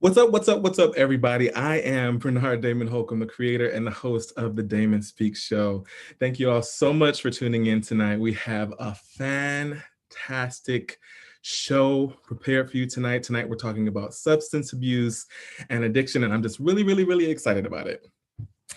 What's up? What's up? What's up, everybody? I am Bernard Damon Holcomb, the creator and the host of the Damon Speaks Show. Thank you all so much for tuning in tonight. We have a fantastic show prepared for you tonight. Tonight, we're talking about substance abuse and addiction, and I'm just really, really, really excited about it.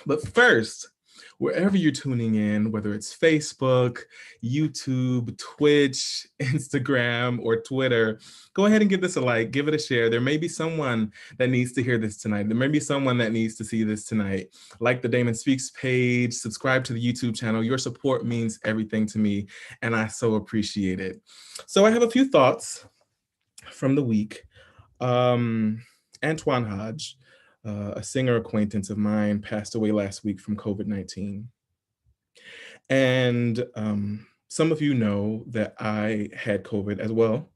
But first, wherever you're tuning in, whether it's Facebook, YouTube, Twitch, Instagram, or Twitter, go ahead and give this a like, give it a share. There may be someone that needs to hear this tonight. There may be someone that needs to see this tonight. Like the Damon Speaks page, subscribe to the YouTube channel. Your support means everything to me, and I so appreciate it. So I have a few thoughts from the week. Antoine Hodge, a singer acquaintance of mine, passed away last week from COVID-19. And some of you know that I had COVID as well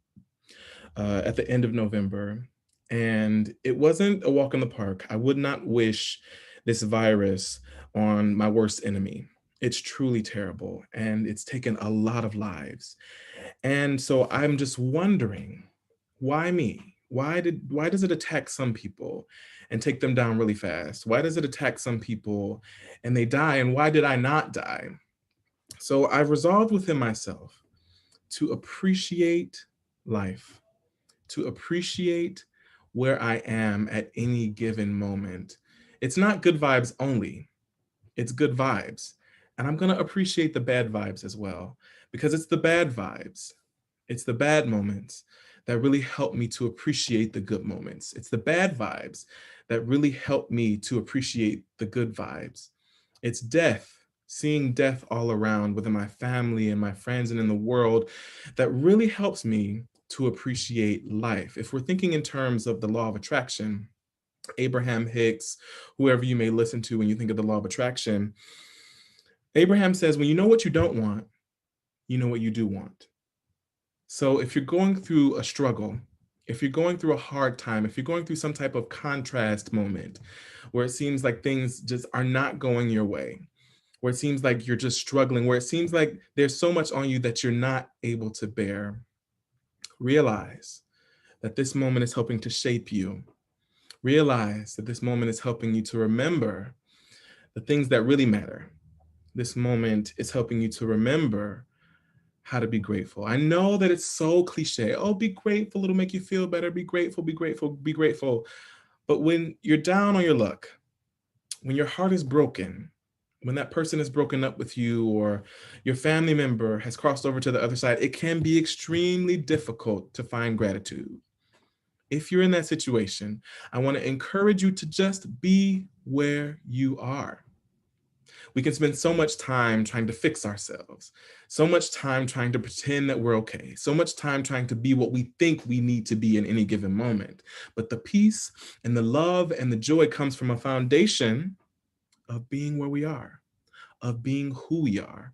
at the end of November. And it wasn't a walk in the park. I would not wish this virus on my worst enemy. It's truly terrible, and it's taken a lot of lives. And so I'm just wondering, why me? Why does it attack some people and take them down really fast? Why does it attack some people and they die, and why did I not die? So I've resolved within myself to appreciate life, to appreciate where I am at any given moment. It's not good vibes only, it's good vibes. And I'm going to appreciate the bad vibes as well, because it's the bad vibes, it's the bad moments that really help me to appreciate the good moments. It's the bad vibes that really help me to appreciate the good vibes. It's death, seeing death all around within my family and my friends and in the world, that really helps me to appreciate life. If we're thinking in terms of the law of attraction, Abraham Hicks, whoever you may listen to when you think of the law of attraction, Abraham says, when you know what you don't want, you know what you do want. So if you're going through a struggle, if you're going through a hard time, if you're going through some type of contrast moment where it seems like things just are not going your way, where it seems like you're just struggling, where it seems like there's so much on you that you're not able to bear, realize that this moment is helping to shape you. Realize that this moment is helping you to remember the things that really matter. This moment is helping you to remember how to be grateful. I know that it's so cliche. Oh, be grateful. It'll make you feel better. Be grateful, be grateful, be grateful. But when you're down on your luck, when your heart is broken, when that person is broken up with you or your family member has crossed over to the other side, it can be extremely difficult to find gratitude. If you're in that situation, I want to encourage you to just be where you are. We can spend so much time trying to fix ourselves, so much time trying to pretend that we're okay, so much time trying to be what we think we need to be in any given moment. But the peace and the love and the joy comes from a foundation of being where we are, of being who we are.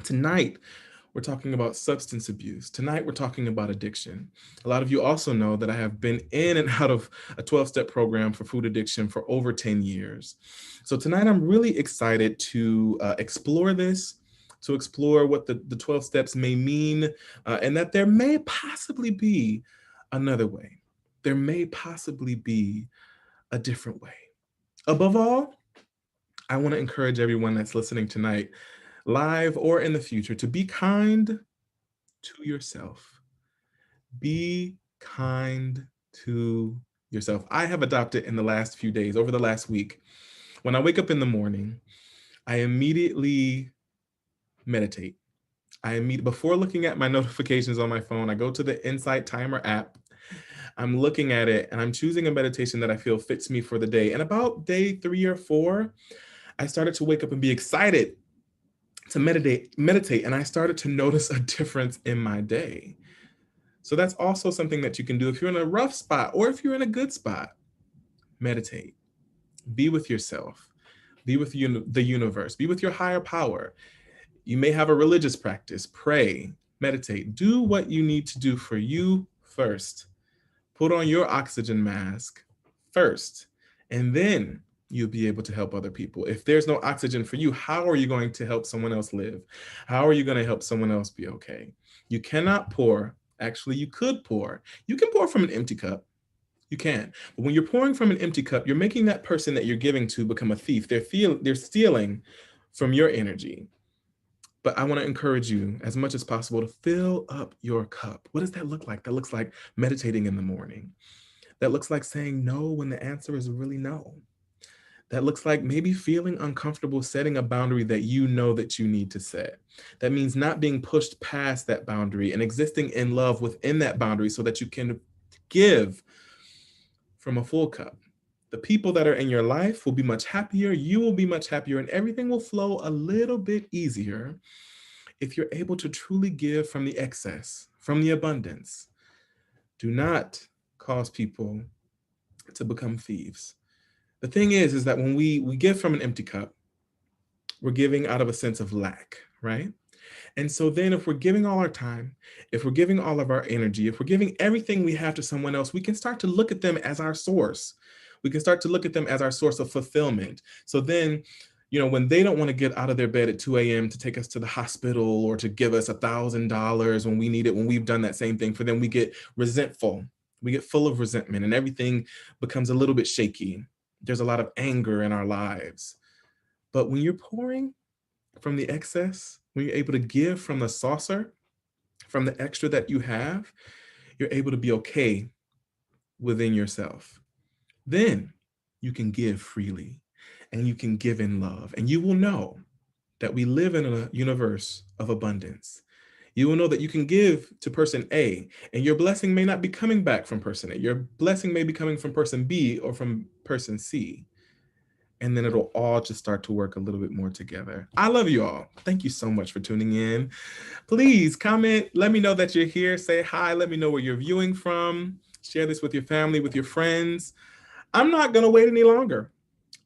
Tonight, we're talking about substance abuse. Tonight, we're talking about addiction. A lot of you also know that I have been in and out of a 12-step program for food addiction for over 10 years. So tonight, I'm really excited to explore this, to explore what the 12 steps may mean, and that there may possibly be another way. There may possibly be a different way. Above all, I want to encourage everyone that's listening tonight, live or in the future, to be kind to yourself. Be kind to yourself. I have adopted in the last few days, over the last week, when I wake up in the morning, I immediately meditate. Before looking at my notifications on my phone, I go to the Insight Timer app. I'm looking at it and I'm choosing a meditation that I feel fits me for the day. And about day 3 or 4, I started to wake up and be excited to meditate, and I started to notice a difference in my day. So that's also something that you can do if you're in a rough spot or if you're in a good spot. Meditate. Be with yourself. Be with the universe. Be with your higher power. You may have a religious practice. Pray, meditate. Do what you need to do for you first. Put on your oxygen mask first, and then you'll be able to help other people. If there's no oxygen for you, how are you going to help someone else live? How are you going to help someone else be okay? You cannot pour. Actually, you could pour. You can pour from an empty cup. You can. But when you're pouring from an empty cup, you're making that person that you're giving to become a thief. They're stealing from your energy. But I want to encourage you as much as possible to fill up your cup. What does that look like? That looks like meditating in the morning. That looks like saying no when the answer is really no. That looks like maybe feeling uncomfortable setting a boundary that you know that you need to set. That means not being pushed past that boundary and existing in love within that boundary so that you can give from a full cup. The people that are in your life will be much happier, you will be much happier, and everything will flow a little bit easier if you're able to truly give from the excess, from the abundance. Do not cause people to become thieves. The thing is that when we give from an empty cup, we're giving out of a sense of lack, right? And so then if we're giving all our time, if we're giving all of our energy, if we're giving everything we have to someone else, we can start to look at them as our source. We can start to look at them as our source of fulfillment. So then, when they don't want to get out of their bed at 2 a.m. to take us to the hospital or to give us $1,000 when we need it, when we've done that same thing for them, we get resentful. We get full of resentment and everything becomes a little bit shaky. There's a lot of anger in our lives. But when you're pouring from the excess, when you're able to give from the saucer, from the extra that you have, you're able to be okay within yourself. Then you can give freely and you can give in love. And you will know that we live in a universe of abundance. You will know that you can give to person A, and your blessing may not be coming back from person A. Your blessing may be coming from person B or from person C. And then it'll all just start to work a little bit more together. I love you all. Thank you so much for tuning in. Please comment. Let me know that you're here. Say hi. Let me know where you're viewing from. Share this with your family, with your friends. I'm not going to wait any longer.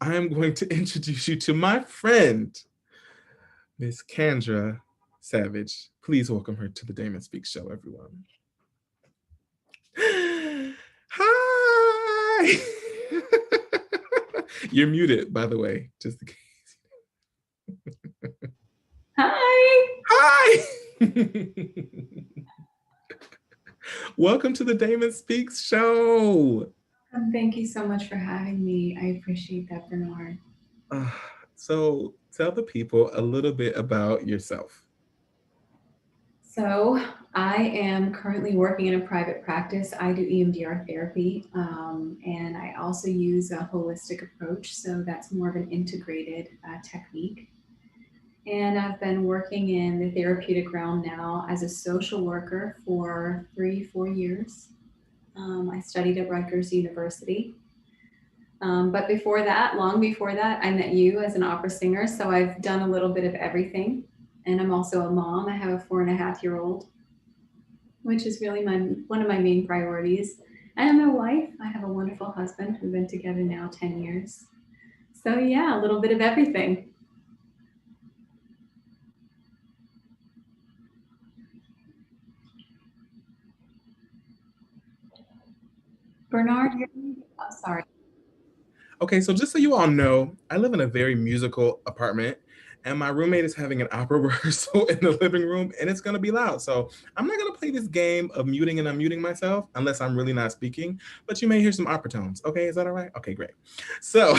I am going to introduce you to my friend, Miss Kendra Savage. Please welcome her to the Damon Speaks Show, everyone. Hi. You're muted, by the way, just in case. Hi. Hi. Welcome to the Damon Speaks Show. Thank you so much for having me. I appreciate that, Bernard. Uh, so, tell the people a little bit about yourself. So, I am currently working in a private practice. I do EMDR therapy, and I also use a holistic approach. So, that's more of an integrated technique. And I've been working in the therapeutic realm now as a social worker for 3, 4 years. I studied at Rutgers University. But before that, long before that, I met you as an opera singer. So I've done a little bit of everything. And I'm also a mom. I have a 4.5-year-old, which is really one of my main priorities. And I'm a wife. I have a wonderful husband. We've been together now 10 years. So yeah, a little bit of everything. Bernard, oh, sorry. Okay, so just so you all know, I live in a very musical apartment, and my roommate is having an opera rehearsal in the living room, and it's gonna be loud. So I'm not gonna play this game of muting and unmuting myself unless I'm really not speaking, but you may hear some opera tones. Okay, is that all right? Okay, great. So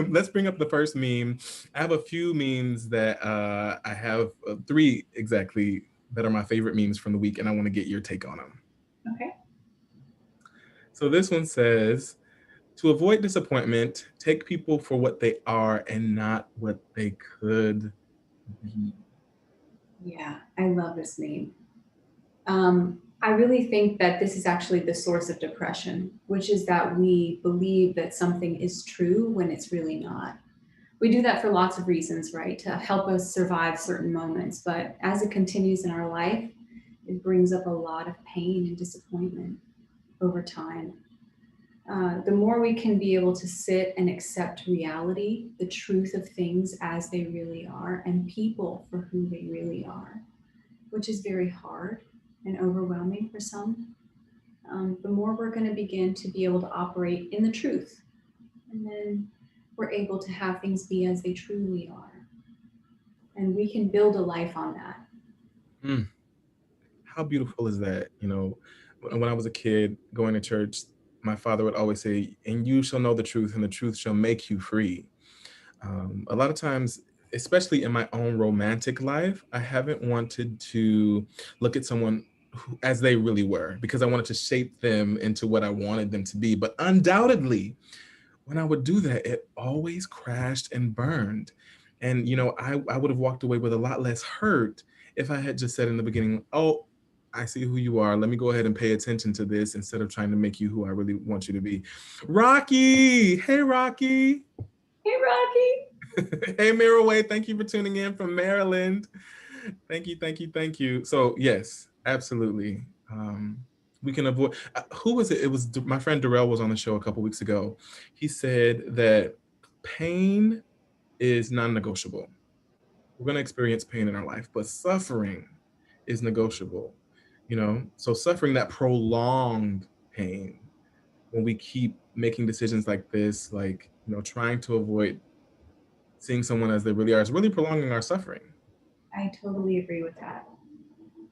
let's bring up the first meme. I have a few memes that I have three exactly that are my favorite memes from the week, and I want to get your take on them. Okay. So this one says, to avoid disappointment, take people for what they are and not what they could be. Yeah, I love this name. I really think that this is actually the source of depression, which is that we believe that something is true when it's really not. We do that for lots of reasons, right? To help us survive certain moments. But as it continues in our life, it brings up a lot of pain and disappointment over time. The more we can be able to sit and accept reality, the truth of things as they really are, and people for who they really are, which is very hard and overwhelming for some, the more we're going to begin to be able to operate in the truth. And then we're able to have things be as they truly are. And we can build a life on that. Mm, how beautiful is that? when I was a kid going to church, my father would always say, "And you shall know the truth, and the truth shall make you free." A lot of times, especially in my own romantic life, I haven't wanted to look at someone as they really were because I wanted to shape them into what I wanted them to be. But undoubtedly, when I would do that, it always crashed and burned. And I would have walked away with a lot less hurt if I had just said in the beginning, "Oh, I see who you are. Let me go ahead and pay attention to this instead of trying to make you who I really want you to be." Rocky, hey Rocky. Hey, Rocky. Hey Miraway, thank you for tuning in from Maryland. Thank you, thank you, thank you. So yes, absolutely. We can avoid. Who was it? It was my friend Darrell was on the show a couple weeks ago. He said that pain is non-negotiable. We're going to experience pain in our life, but suffering is negotiable. So suffering, that prolonged pain, when we keep making decisions like this, like trying to avoid seeing someone as they really are, is really prolonging our suffering. I totally agree with that.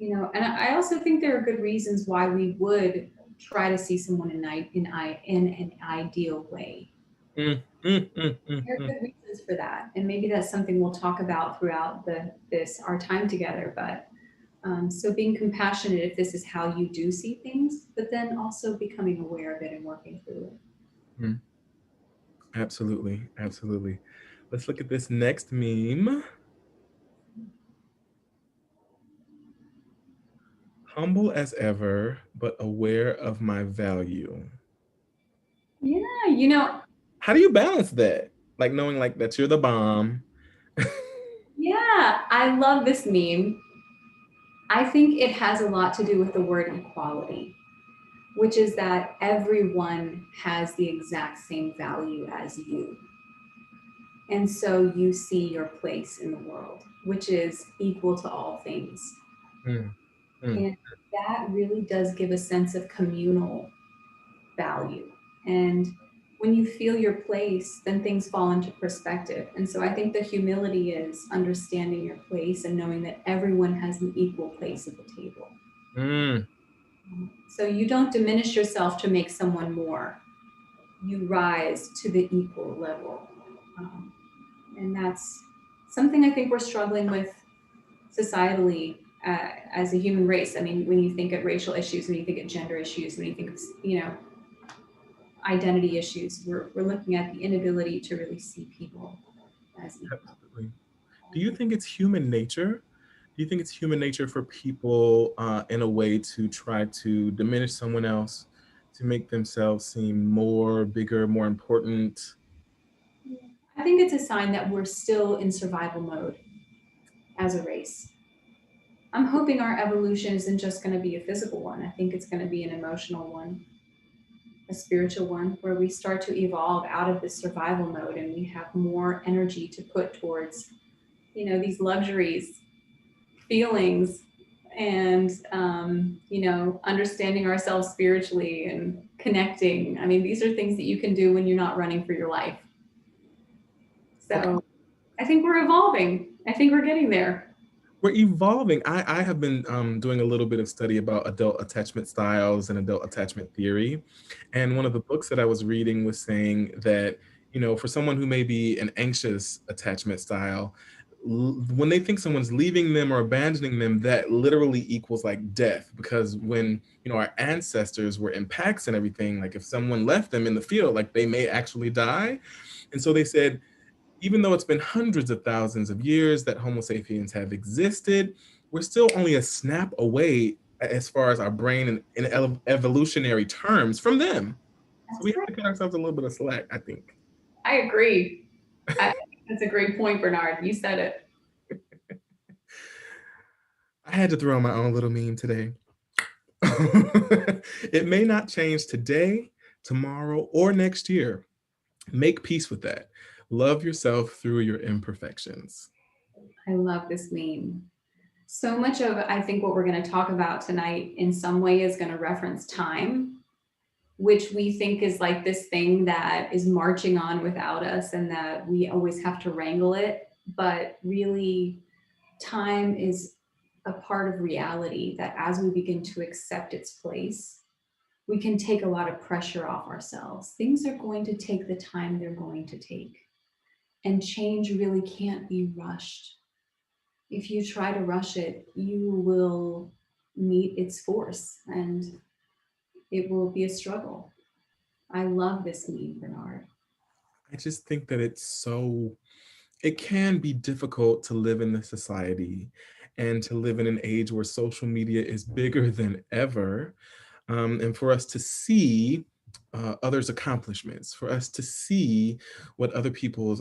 And I also think there are good reasons why we would try to see someone in an ideal way. Mm, mm, mm, mm, There are mm. good reasons for that, and maybe that's something we'll talk about throughout this our time together. But so being compassionate if this is how you do see things, but then also becoming aware of it and working through it. Mm. Absolutely, absolutely. Let's look at this next meme. Humble as ever, but aware of my value. Yeah, How do you balance that? Like knowing like that you're the bomb. yeah, I love this meme. I think it has a lot to do with the word equality, which is that everyone has the exact same value as you. And so you see your place in the world, which is equal to all things. Mm, mm, And that really does give a sense of communal value. And when you feel your place, then things fall into perspective. And so I think the humility is understanding your place and knowing that everyone has an equal place at the table. mm. So you don't diminish yourself to make someone more. You rise to the equal level. Um, and that's something I think we're struggling with societally as a human race. I mean, when you think of racial issues, when you think of gender issues, when you think of, identity issues, we're looking at the inability to really see people as equal. Absolutely. Do you think it's human nature? Do you think it's human nature for people in a way to try to diminish someone else, to make themselves seem more, bigger, more important? I think it's a sign that we're still in survival mode as a race. I'm hoping our evolution isn't just going to be a physical one. I think it's going to be an emotional one, a spiritual one, where we start to evolve out of this survival mode and we have more energy to put towards, these luxuries, feelings, and understanding ourselves spiritually and connecting. I mean, these are things that you can do when you're not running for your life. Okay. So I think we're evolving. I think we're getting there. We're evolving. I have been doing a little bit of study about adult attachment styles and adult attachment theory. And one of the books that I was reading was saying that, for someone who may be an anxious attachment style, when they think someone's leaving them or abandoning them, that literally equals like death. Because when, our ancestors were in packs and everything, like if someone left them in the field, like they may actually die. And so they said, even though it's been hundreds of thousands of years that Homo sapiens have existed, we're still only a snap away as far as our brain in evolutionary terms from them. So That's we have right. to cut ourselves a little bit of slack, I think. I agree. I think that's a great point, Bernard. You said it. I had to throw in my own little meme today. It may not change today, tomorrow, or next year. Make peace with that. Love yourself through your imperfections. I love this meme. So much of, I think, what we're going to talk about tonight in some way is going to reference time, which we think is like this thing that is marching on without us and that we always have to wrangle it. But really, time is a part of reality that as we begin to accept its place, we can take a lot of pressure off ourselves. Things are going to take the time they're going to take. And change really can't be rushed. If you try to rush it, you will meet its force and it will be a struggle. I love this meme, Bernard. I just think that it can be difficult to live in this society and to live in an age where social media is bigger than ever, and for us to see others' accomplishments, for us to see what other people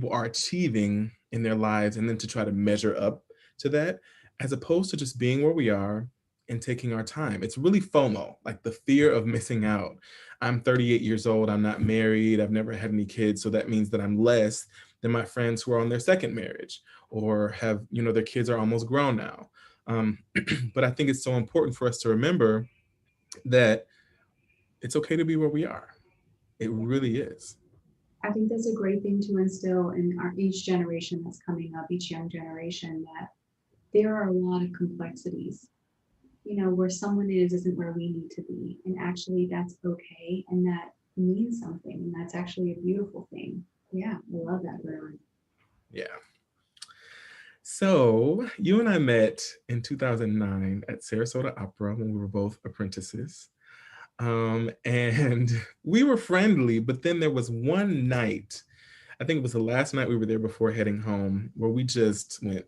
are achieving in their lives, and then to try to measure up to that, as opposed to just being where we are and taking our time. It's really FOMO, like the fear of missing out. I'm 38 years old. I'm not married. I've never had any kids, so that means that I'm less than my friends who are on their second marriage or have, their kids are almost grown now. Um, but I think it's so important for us to remember that it's okay to be where we are. It really is. I think that's a great thing to instill in each generation that's coming up, each young generation, that there are a lot of complexities. Where someone is isn't where we need to be. And actually, that's okay. And that means something. And that's actually a beautiful thing. Yeah, I love that, Bernard. Yeah. So you and I met in 2009 at Sarasota Opera when we were both apprentices. And we were friendly, but then there was one night, I think it was the last night we were there before heading home, where we just went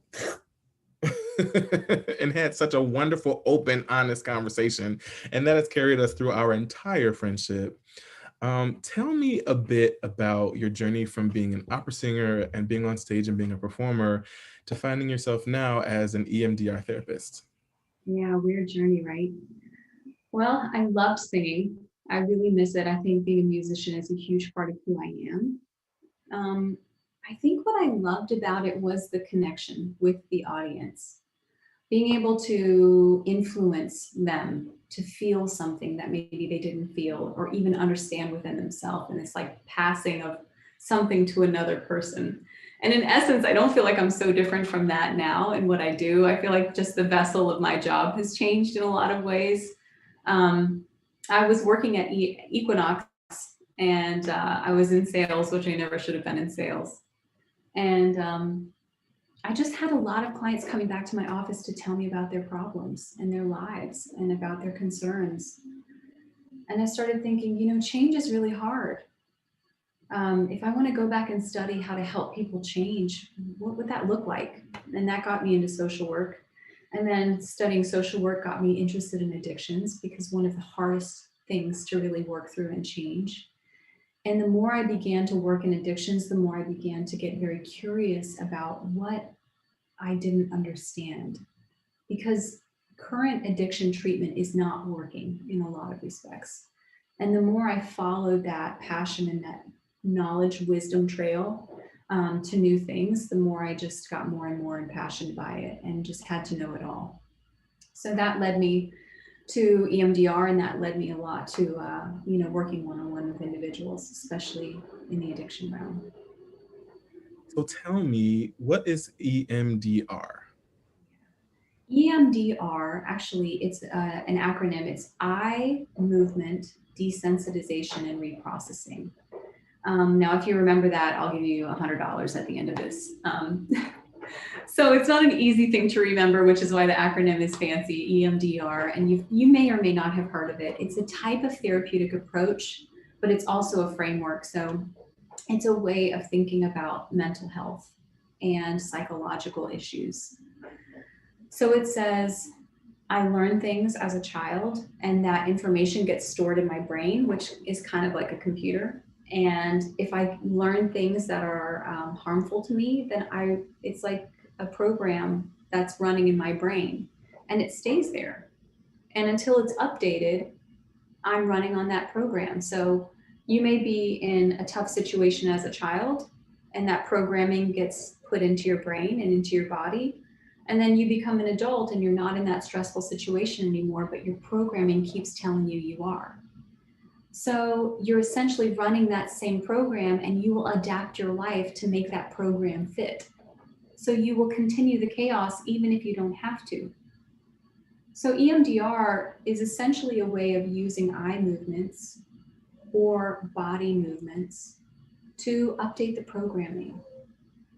and had such a wonderful, open, honest conversation. And that has carried us through our entire friendship. Tell me a bit about your journey from being an opera singer and being on stage and being a performer to finding yourself now as an EMDR therapist. Yeah, weird journey, right? Well, I love singing. I really miss it. I think being a musician is a huge part of who I am. Um, I think what I loved about it was the connection with the audience, being able to influence them to feel something that maybe they didn't feel or even understand within themselves. And it's like passing of something to another person. And in essence, I don't feel like I'm so different from that now in what I do. I feel like just the vessel of my job has changed in a lot of ways. Um, I was working at Equinox and I was in sales, which I never should have been in sales. And I just had a lot of clients coming back to my office to tell me about their problems and their lives and about their concerns. And I started thinking, change is really hard. If I want to go back and study how to help people change, what would that look like? And that got me into social work. And then studying social work got me interested in addictions because one of the hardest things to really work through and change. And the more I began to work in addictions, the more I began to get very curious about what I didn't understand, because current addiction treatment is not working in a lot of respects. And the more I followed that passion and that knowledge, wisdom trail to new things, the more I just got more and more impassioned by it and just had to know it all. So that led me to EMDR, and that led me a lot to working one-on-one with individuals, especially in the addiction realm. So tell me, what is EMDR? EMDR, actually, it's an acronym. It's eye movement desensitization and reprocessing. Now, if you remember that, I'll give you $100 at the end of this. So it's not an easy thing to remember, which is why the acronym is fancy, EMDR, and you may or may not have heard of it. It's a type of therapeutic approach, but it's also a framework. So it's a way of thinking about mental health and psychological issues. So it says, I learn things as a child, and that information gets stored in my brain, which is kind of like a computer. And if I learn things that are harmful to me, then it's like a program that's running in my brain, and it stays there. And until it's updated, I'm running on that program. So you may be in a tough situation as a child, and that programming gets put into your brain and into your body. And then you become an adult and you're not in that stressful situation anymore, but your programming keeps telling you you are. So you're essentially running that same program, and you will adapt your life to make that program fit. So you will continue the chaos even if you don't have to. So EMDR is essentially a way of using eye movements or body movements to update the programming.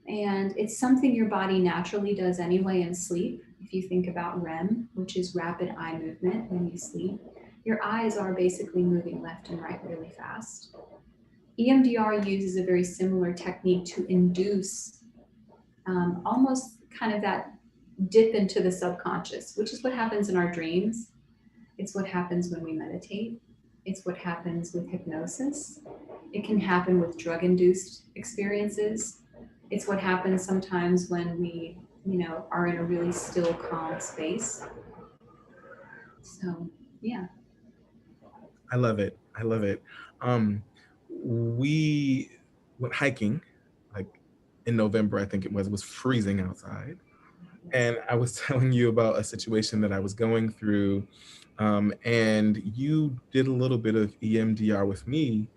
And it's something your body naturally does anyway in sleep. If you think about REM, which is rapid eye movement when you sleep, your eyes are basically moving left and right really fast. EMDR uses a very similar technique to induce almost kind of that dip into the subconscious, which is what happens in our dreams. It's what happens when we meditate. It's what happens with hypnosis. It can happen with drug induced experiences. It's what happens sometimes when we, are in a really still, calm space. So, yeah. I love it. I love it. Um, we went hiking, like in November, I think it was freezing outside. And I was telling you about a situation that I was going through. And you did a little bit of EMDR with me.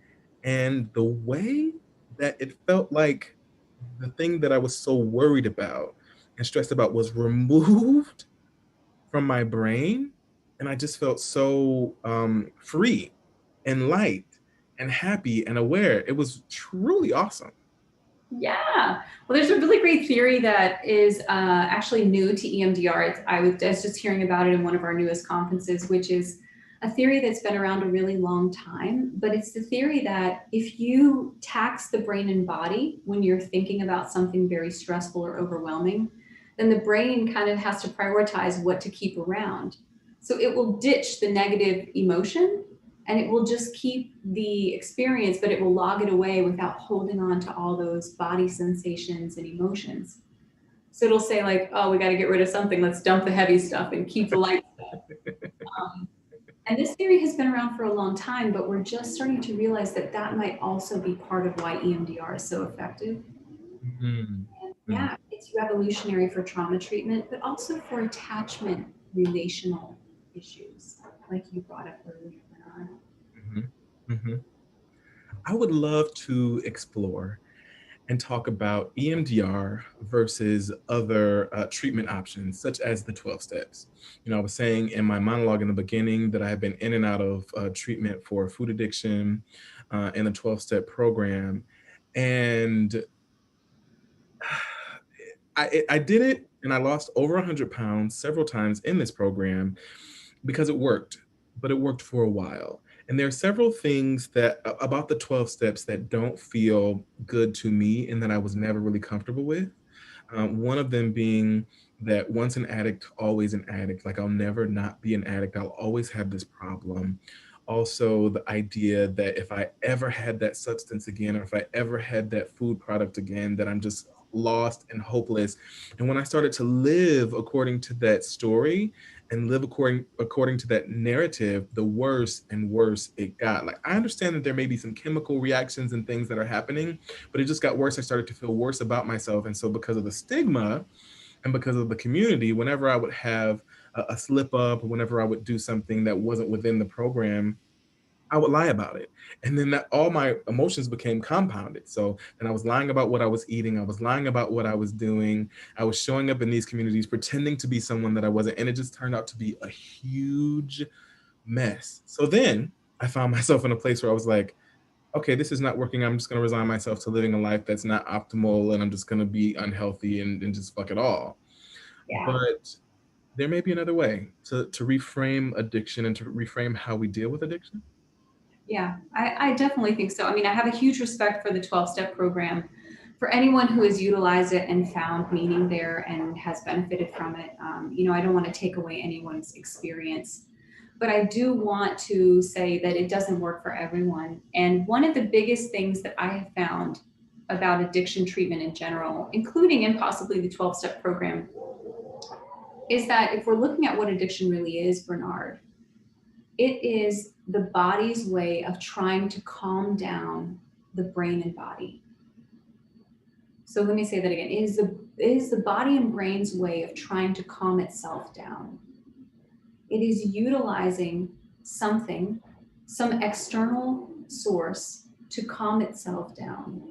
And the way that it felt like the thing that I was so worried about and stressed about was removed from my brain. And I just felt so free and light and happy and aware. It was truly awesome. Yeah. Well, there's a really great theory that is actually new to EMDR. I was just hearing about it in one of our newest conferences, which is a theory that's been around a really long time. But it's the theory that if you tax the brain and body when you're thinking about something very stressful or overwhelming, then the brain kind of has to prioritize what to keep around. So it will ditch the negative emotion and it will just keep the experience, but it will log it away without holding on to all those body sensations and emotions. So it'll say like, oh, we got to get rid of something. Let's dump the heavy stuff and keep the light stuff. Um, and this theory has been around for a long time, but we're just starting to realize that that might also be part of why EMDR is so effective. Mhm. And Mhm. yeah, it's revolutionary for trauma treatment, but also for attachment relational issues, like you brought up earlier, Bernard. Mhm. Mhm. I would love to explore and talk about EMDR versus other treatment options, such as the 12 steps. I was saying in my monologue in the beginning that I have been in and out of treatment for food addiction in the 12-step program. And I did it and I lost over 100 pounds several times in this program because it worked, but it worked for a while. And there are several things about the 12 steps that don't feel good to me and that I was never really comfortable with. One of them being that once an addict, always an addict. Like I'll never not be an addict. I'll always have this problem. Also, the idea that if I ever had that substance again, or if I ever had that food product again, that I'm just lost and hopeless. And when I started to live according to that story and live according to that narrative, the worse and worse it got. Like I understand that there may be some chemical reactions and things that are happening, but it just got worse. I started to feel worse about myself. And so because of the stigma and because of the community, whenever I would have a slip up, or whenever I would do something that wasn't within the program, I would lie about it. And then that all my emotions became compounded. So then I was lying about what I was eating. I was lying about what I was doing. I was showing up in these communities pretending to be someone that I wasn't. And it just turned out to be a huge mess. So then I found myself in a place where I was like, okay, this is not working. I'm just going to resign myself to living a life that's not optimal. And I'm just going to be unhealthy and just fuck it all. Yeah. But there may be another way to reframe addiction and to reframe how we deal with addiction. Yeah, I definitely think so. I mean, I have a huge respect for the 12-step program. For anyone who has utilized it and found meaning there and has benefited from it, I don't want to take away anyone's experience, but I do want to say that it doesn't work for everyone. And one of the biggest things that I have found about addiction treatment in general, including and possibly the 12-step program, is that if we're looking at what addiction really is, Bernard, it is the body's way of trying to calm down the brain and body. So let me say that again. It is the body and brain's way of trying to calm itself down. It is utilizing something, some external source to calm itself down.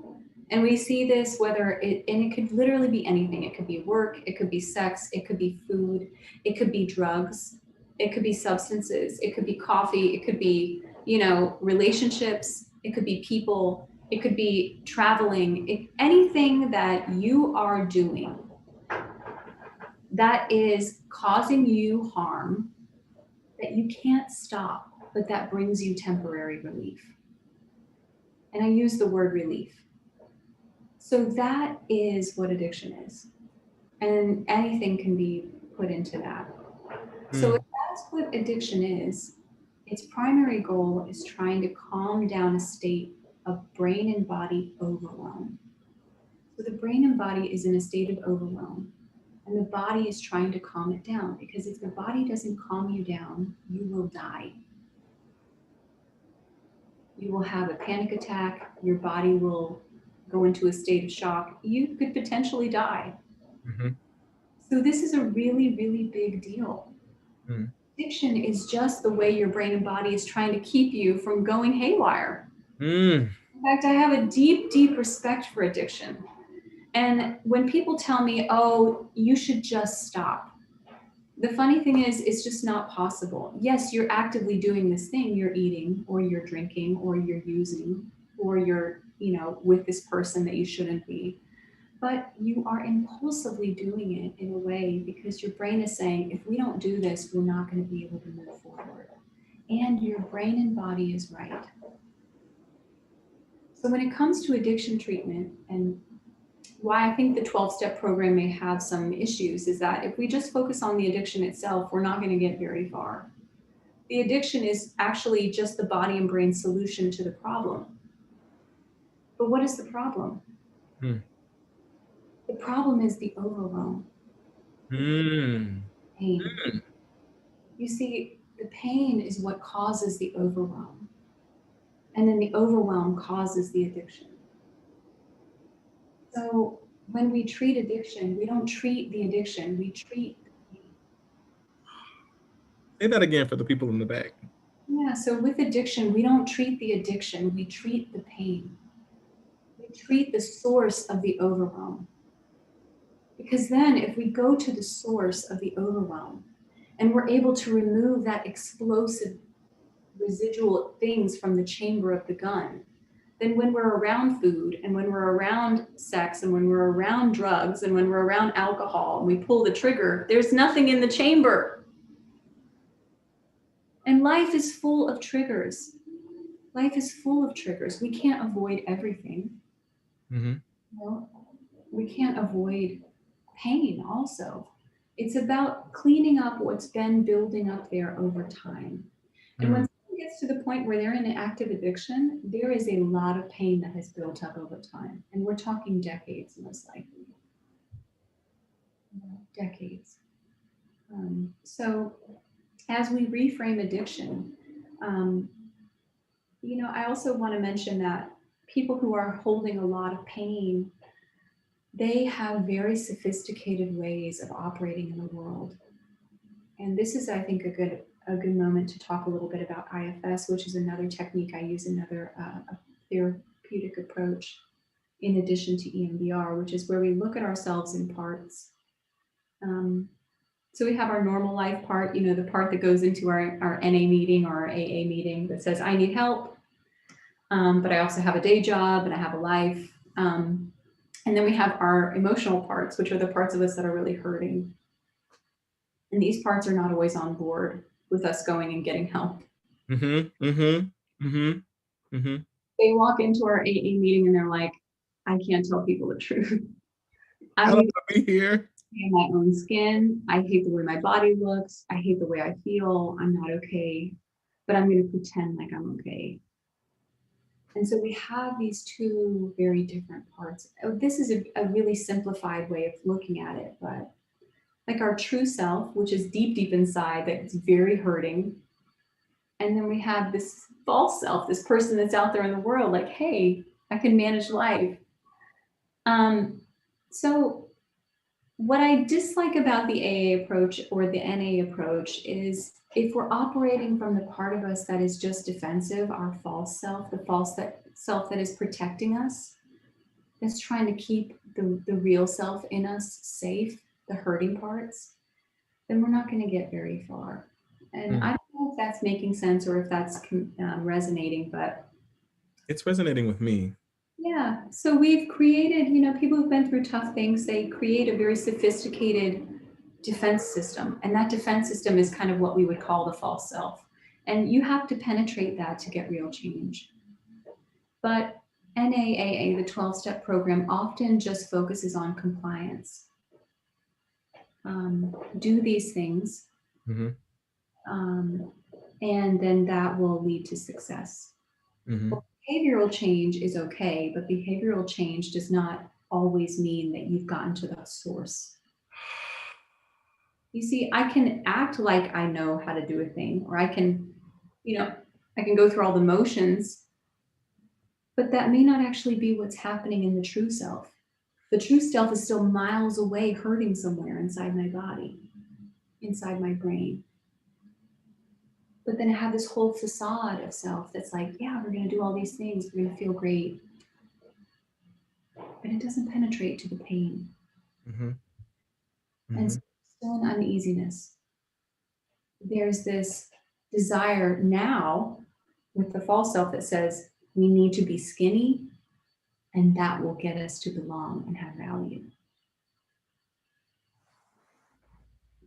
And we see this and it could literally be anything. It could be work, it could be sex, it could be food, it could be drugs. It could be substances, it could be coffee, it could be, relationships, it could be people, it could be traveling, anything that you are doing that is causing you harm that you can't stop, but that brings you temporary relief. And I use the word relief. So that is what addiction is. And anything can be put into that. So if Mm. that's what addiction is, its primary goal is trying to calm down a state of brain and body overwhelm. So the brain and body is in a state of overwhelm, and the body is trying to calm it down, because if the body doesn't calm you down, you will die. You will have a panic attack, your body will go into a state of shock, you could potentially die. Mhm. So this is a really, really big deal. Mm. Addiction is just the way your brain and body is trying to keep you from going haywire. Mm. In fact, I have a deep, deep respect for addiction. And when people tell me, oh, you should just stop, the funny thing is, it's just not possible. Yes, you're actively doing this thing, you're eating, or you're drinking, or you're using, or you're, with this person that you shouldn't be. But you are impulsively doing it in a way because your brain is saying, if we don't do this, we're not going to be able to move forward. And your brain and body is right. So when it comes to addiction treatment, and why I think the 12-step program may have some issues, is that if we just focus on the addiction itself, we're not going to get very far. The addiction is actually just the body and brain solution to the problem. But what is the problem? Mm. The problem is the overwhelm, Mm. pain. You see, the pain is what causes the overwhelm. And then the overwhelm causes the addiction. So when we treat addiction, we don't treat the addiction, we treat the pain. Say that again for the people in the back. Yeah, so with addiction, we don't treat the addiction, we treat the pain. We treat the source of the overwhelm. Because then, if we go to the source of the overwhelm and we're able to remove that explosive residual things from the chamber of the gun, then when we're around food and when we're around sex and when we're around drugs and when we're around alcohol and we pull the trigger, there's nothing in the chamber. And life is full of triggers. Life is full of triggers. We can't avoid everything. Mhm. We can't avoid pain also. It's about cleaning up what's been building up there over time. And when Mm. someone gets to the point where they're in an active addiction, there is a lot of pain that has built up over time. And we're talking decades, most likely. Decades. So as we reframe addiction, um, I also want to mention that people who are holding a lot of pain, they have very sophisticated ways of operating in the world. And this is, I think, a good moment to talk a little bit about IFS, which is another technique I use, another therapeutic approach in addition to EMDR, which is where we look at ourselves in parts. So we have our normal life part, the part that goes into our NA meeting or our AA meeting that says, I need help, but I also have a day job and I have a life. And then we have our emotional parts, which are the parts of us that are really hurting. And these parts are not always on board with us going and getting help. Mhm. Mhm. Mhm. Mhm. They walk into our AA meeting and they're like, I can't tell people the truth. I I don't hate wanna be here. my own skin. I hate the way my body looks. I hate the way I feel. I'm not okay, but I'm going to pretend like I'm okay. And so we have these two very different parts. This is a really simplified way of looking at it, but like our true self, which is deep, deep inside, that's very hurting. And then we have this false self, this person that's out there in the world, like, hey, I can manage life. Um, so what I dislike about the AA approach or the NA approach is if we're operating from the part of us that is just defensive, our false self, the self that is protecting us, that's trying to keep the real self in us safe, the hurting parts, then we're not going to get very far. And I Mm. don't know if that's making sense or if that's resonating, but It's resonating with me. yeah. So we've created, people who've been through tough things, they create a very sophisticated defense system. And that defense system is kind of what we would call the false self. And you have to penetrate that to get real change. But NAAA, the 12-step program, often just focuses on compliance. Do these things, Hmm. um, and then that will lead to success. Hmm. Well, behavioral change is okay, but behavioral change does not always mean that you've gotten to the source. You see, I can act like I know how to do a thing, or you know, I can go through all the motions, but that may not actually be what's happening in the true self. The true self is still miles away, hurting somewhere inside my body, inside my brain. But then I have this whole facade of self that's like, yeah, we're going to do all these things, we're going to feel great, but it doesn't penetrate to the pain. Hmm. And Hmm. so still an uneasiness. There's this desire now with the false self that says we need to be skinny and that will get us to belong and have value.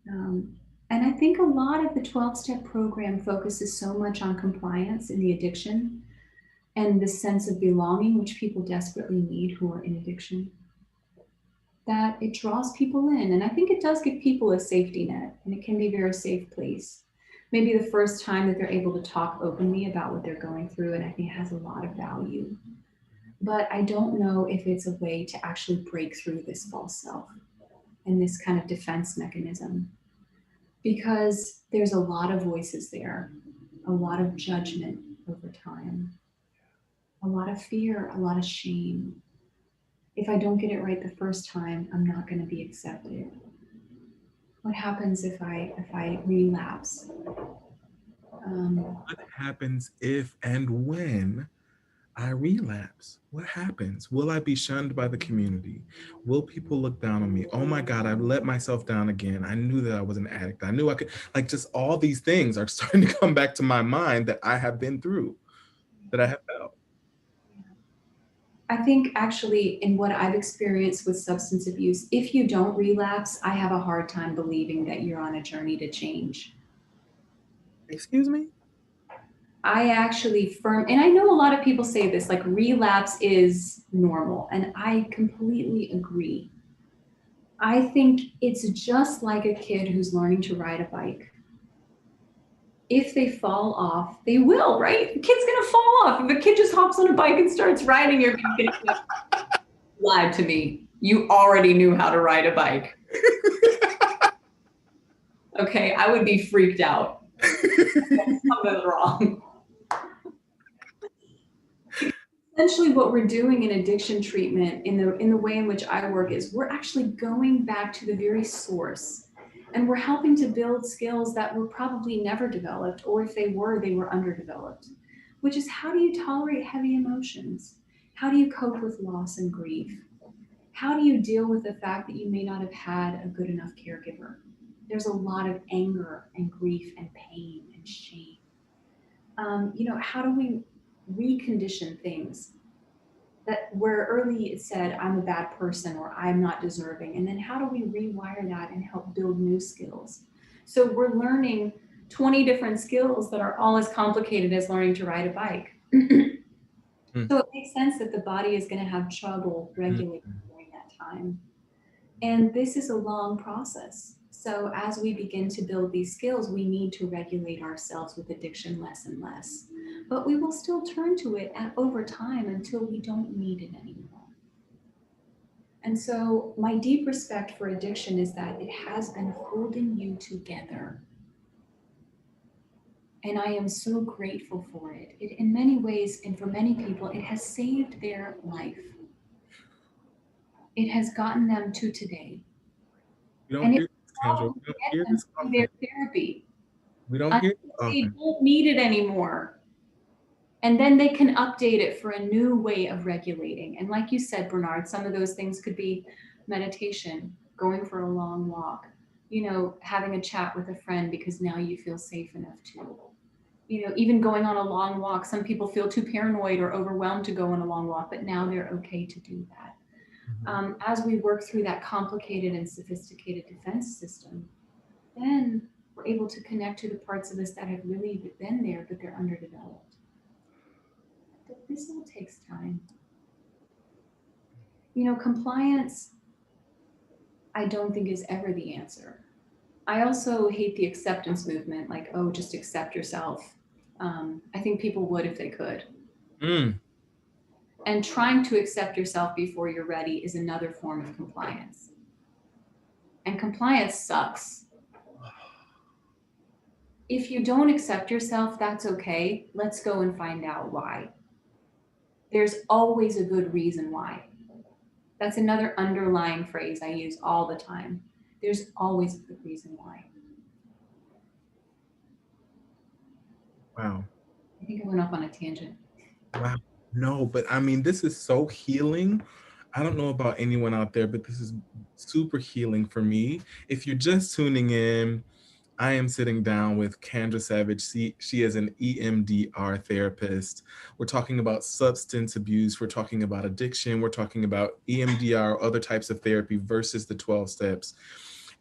Um, and I think a lot of the 12-step program focuses so much on compliance in the addiction and the sense of belonging, which people desperately need who are in addiction, that it draws people in. And I think it does give people a safety net, and it can be a very safe place. Maybe the first time that they're able to talk openly about what they're going through, and I think it has a lot of value. But I don't know if it's a way to actually break through this false self and this kind of defense mechanism, because there's a lot of voices there, a lot of judgment over time, a lot of fear, a lot of shame. If I don't get it right the first time, I'm not going to be accepted. What happens if I relapse? Um, What happens if and when I relapse? What happens? Will I be shunned by the community? Will people look down on me? Oh my God, I let myself down again. I knew that I was an addict. I knew I could, like, just all these things are starting to come back to my mind that I have been through, that I have felt. I think actually, in what I've experienced with substance abuse, if you don't relapse, I have a hard time believing that you're on a journey to change. Excuse me? I actually and I know a lot of people say this, like relapse is normal, and I completely agree. I think it's just like a kid who's learning to ride a bike. If they fall off, they will, right? The kid's gonna fall off. If a kid just hops on a bike and starts riding, you're gonna be like, lied to me. You already knew how to ride a bike. Okay, I would be freaked out. Something's wrong. Essentially, what we're doing in addiction treatment, in the way in which I work, is we're actually going back to the very source, and we're helping to build skills that were probably never developed, or if they were underdeveloped. Which is, how do you tolerate heavy emotions? How do you cope with loss and grief? How do you deal with the fact that you may not have had a good enough caregiver? There's a lot of anger and grief and pain and shame. How do we recondition things that where early it said, I'm a bad person or I'm not deserving? And then how do we rewire that and help build new skills? So we're learning 20 different skills that are all as complicated as learning to ride a bike. Mm. So it makes sense that the body is going to have trouble Mm. regulating during that time. And this is a long process. So as we begin to build these skills, we need to regulate ourselves with addiction less and less. But we will still turn to it over time until we don't need it anymore. And so my deep respect for addiction is that it has been holding you together. And I am so grateful for it. It, in many ways, and for many people, it has saved their life. It has gotten them to today. We don't And it hear this, Kendra. will We don't get hear them this through often. their therapy We don't until hear this they often. don't need it anymore. And then they can update it for a new way of regulating. And like you said, Bernard, some of those things could be meditation, going for a long walk, having a chat with a friend because now you feel safe enough to, even going on a long walk. Some people feel too paranoid or overwhelmed to go on a long walk, but now they're okay to do that. Mhm. As we work through that complicated and sophisticated defense system, then we're able to connect to the parts of us that have really been there, but they're underdeveloped. But this all takes time. Compliance, I don't think is ever the answer. I also hate the acceptance movement, like, oh, just accept yourself. I think people would if they could. Mm. And trying to accept yourself before you're ready is another form of compliance. And compliance sucks. If you don't accept yourself, that's okay. Let's go and find out why. There's always a good reason why. That's another underlying phrase I use all the time. There's always a good reason why. Wow. I think I went off on a tangent. Wow. No, but I mean, this is so healing. I don't know about anyone out there, but this is super healing for me. If you're just tuning in, I am sitting down with Kendra Savage. She is an EMDR therapist. We're talking about substance abuse. We're talking about addiction. We're talking about EMDR, other types of therapy versus the 12 steps.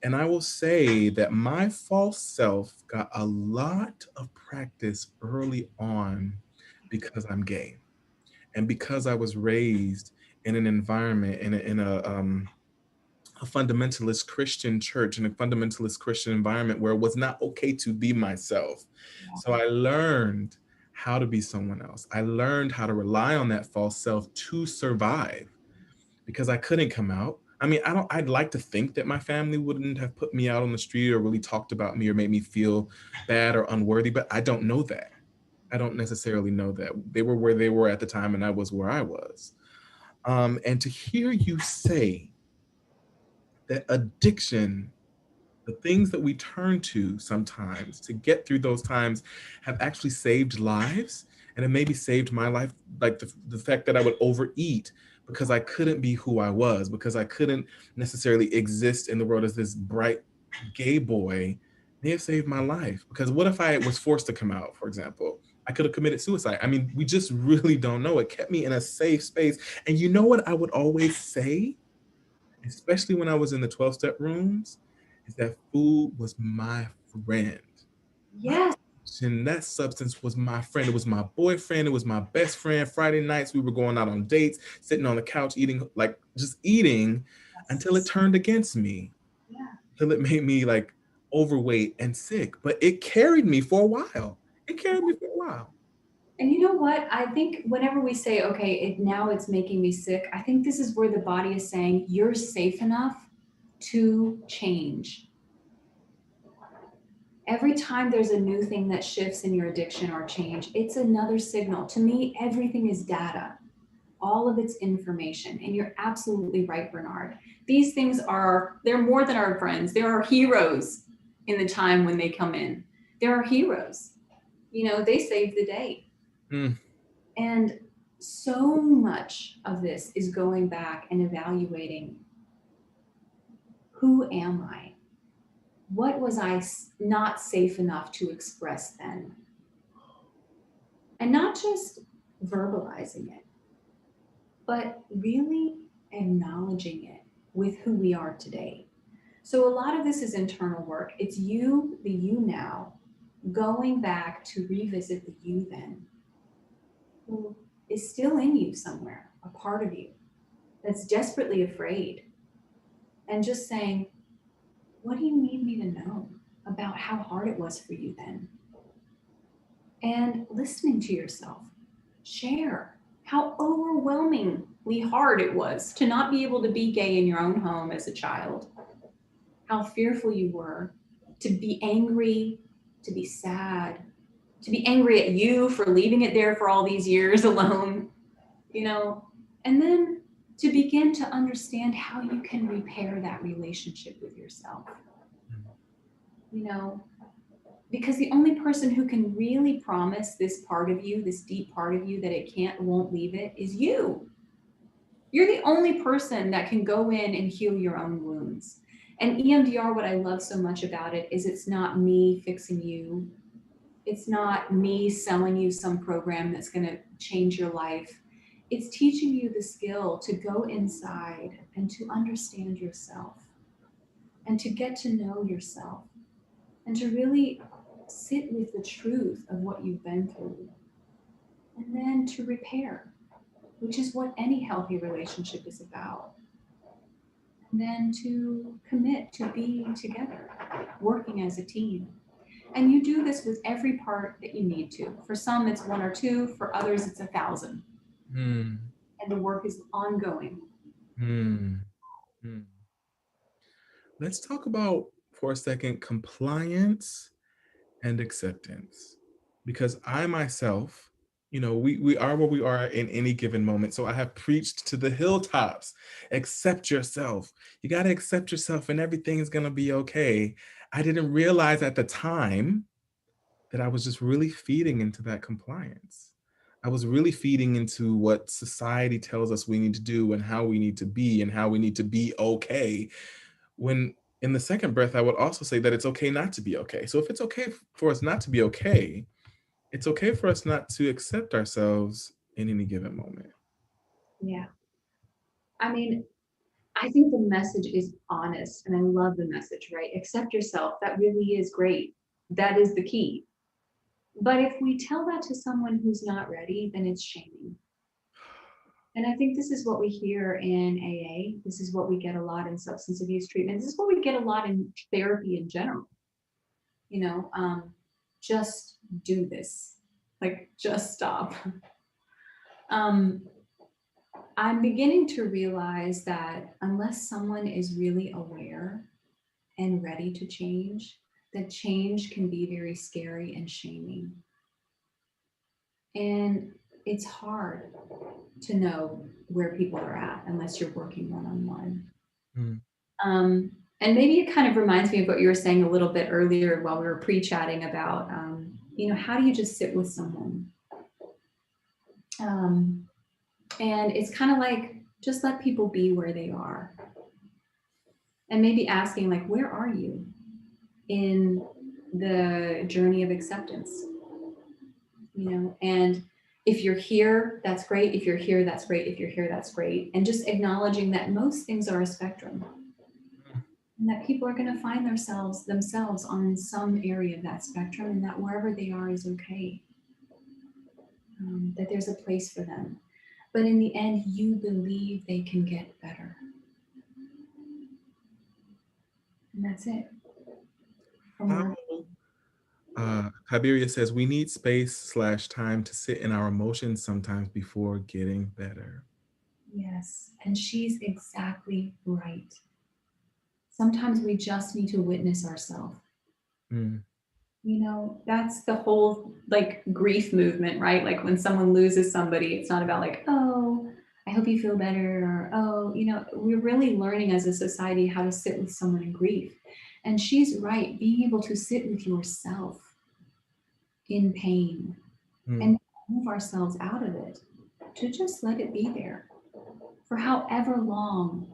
And I will say that my false self got a lot of practice early on because I'm gay and because I was raised in an environment in a fundamentalist Christian church, in a fundamentalist Christian environment where it was not okay to be myself. So I learned how to be someone else. I learned how to rely on that false self to survive because I couldn't come out. I mean, I'd like to think that my family wouldn't have put me out on the street or really talked about me or made me feel bad or unworthy, but I don't know that. I don't necessarily know that. They were where they were at the time and I was where I was. And to hear you say that addiction, the things that we turn to sometimes to get through those times, have actually saved lives. And it maybe saved my life, like the fact that I would overeat because I couldn't be who I was, because I couldn't necessarily exist in the world as this bright gay boy, may have saved my life. Because what if I was forced to come out, for example? I could have committed suicide. I mean, we just really don't know. It kept me in a safe space. And you know what I would always say? Especially when I was in the 12 step rooms, is that food was my friend. My Yes. addiction, that substance was my friend. It was my boyfriend. It was my best friend. Friday nights, we were going out on dates, sitting on the couch, eating, like just eating until it turned against me, Yeah. until it made me like overweight and sick. But it carried me for a while. It carried me for a while. And you know what? I think whenever we say, okay, now it's making me sick, I think this is where the body is saying, you're safe enough to change. Every time there's a new thing that shifts in your addiction or change, it's another signal. To me, everything is data, all of it's information. And you're absolutely right, Bernard. These things they're more than our friends. There are heroes in the time when they come in. There are heroes. They save the day. Mm. And so much of this is going back and evaluating, who am I? What was I not safe enough to express then? And not just verbalizing it, but really acknowledging it with who we are today. So a lot of this is internal work. It's you, the you now, going back to revisit the you then, who is still in you somewhere, a part of you that's desperately afraid, and just saying, what do you need me to know about how hard it was for you then? And listening to yourself. Share how overwhelmingly hard it was to not be able to be gay in your own home as a child, how fearful you were, to be angry, to be sad, to be angry at you for leaving it there for all these years alone, and then to begin to understand how you can repair that relationship with yourself. You know, because the only person who can really promise this part of you, this deep part of you, that it won't leave it, is you. You're the only person that can go in and heal your own wounds. And EMDR, what I love so much about it is it's not me fixing you. It's not me selling you some program that's going to change your life. It's teaching you the skill to go inside and to understand yourself and to get to know yourself and to really sit with the truth of what you've been through and then to repair, which is what any healthy relationship is about. And then to commit to being together, working as a team. And you do this with every part that you need to. For some, it's one or two. For others, it's 1,000. Hmm. And the work is ongoing. Hmm. Hmm. Let's talk about for a second compliance and acceptance. Because I myself, we are where we are in any given moment. So I have preached to the hilltops, accept yourself. You got to accept yourself and everything is going to be okay. I didn't realize at the time that I was just really feeding into that compliance. I was really feeding into what society tells us we need to do and how we need to be and how we need to be okay. When in the second breath, I would also say that it's okay not to be okay. So if it's okay for us not to be okay, it's okay for us not to accept ourselves in any given moment. Yeah. I mean, I think the message is honest, and I love the message, right? Accept yourself. That really is great. That is the key. But if we tell that to someone who's not ready, then it's shaming. And I think this is what we hear in AA. This is what we get a lot in substance abuse treatment. This is what we get a lot in therapy in general. You know, just do this, like just stop. Um, I'm beginning to realize that unless someone is really aware and ready to change, that change can be very scary and shaming. And it's hard to know where people are at unless you're working one on one. Mm, And maybe it kind of reminds me of what you were saying a little bit earlier while we were pre-chatting about, how do you just sit with someone? Um, and it's kind of like just let people be where they are, and maybe asking like, where are you in the journey of acceptance? And if you're here, that's great. If you're here, that's great. If you're here, that's great. And just acknowledging that most things are a spectrum and that people are going to find themselves on some area of that spectrum, and that wherever they are is okay. That there's a place for them. But in the end, you believe they can get better. And that's it. From How where Kabiria says we need space/time to sit in our emotions sometimes before getting better. Yes. And she's exactly right. Sometimes we just need to witness ourselves. Mm, That's the whole like grief movement, right? Like when someone loses somebody, it's not about like, oh, I hope you feel better, or oh, we're really learning as a society how to sit with someone in grief. And she's right, being able to sit with yourself in pain mm, and move ourselves out of it, to just let it be there for however long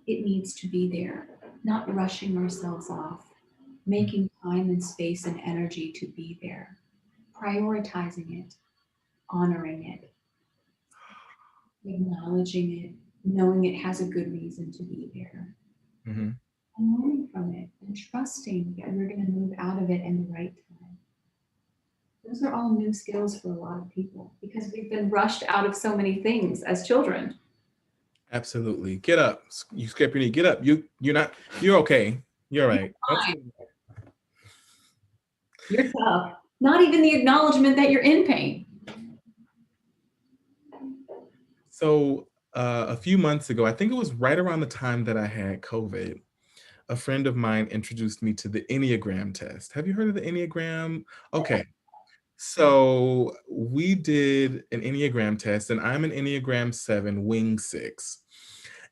it needs to be there, not rushing ourselves off, mm. making time and space and energy to be there, prioritizing it, honoring it, acknowledging it, knowing it has a good reason to be there, Mhm. and learning from it and trusting that we're going to move out of it in the right time. Those are all new skills for a lot of people because we've been rushed out of so many things as children. Absolutely. Get up. You scrape your knee. Get up. You're okay. You're all right. Absolutely. You're tough. Not even the acknowledgement that you're in pain. So a few months ago, I think it was right around the time that I had COVID, a friend of mine introduced me to the Enneagram test. Have you heard of the Enneagram? Okay. So we did an Enneagram test, and I'm an Enneagram 7, wing 6.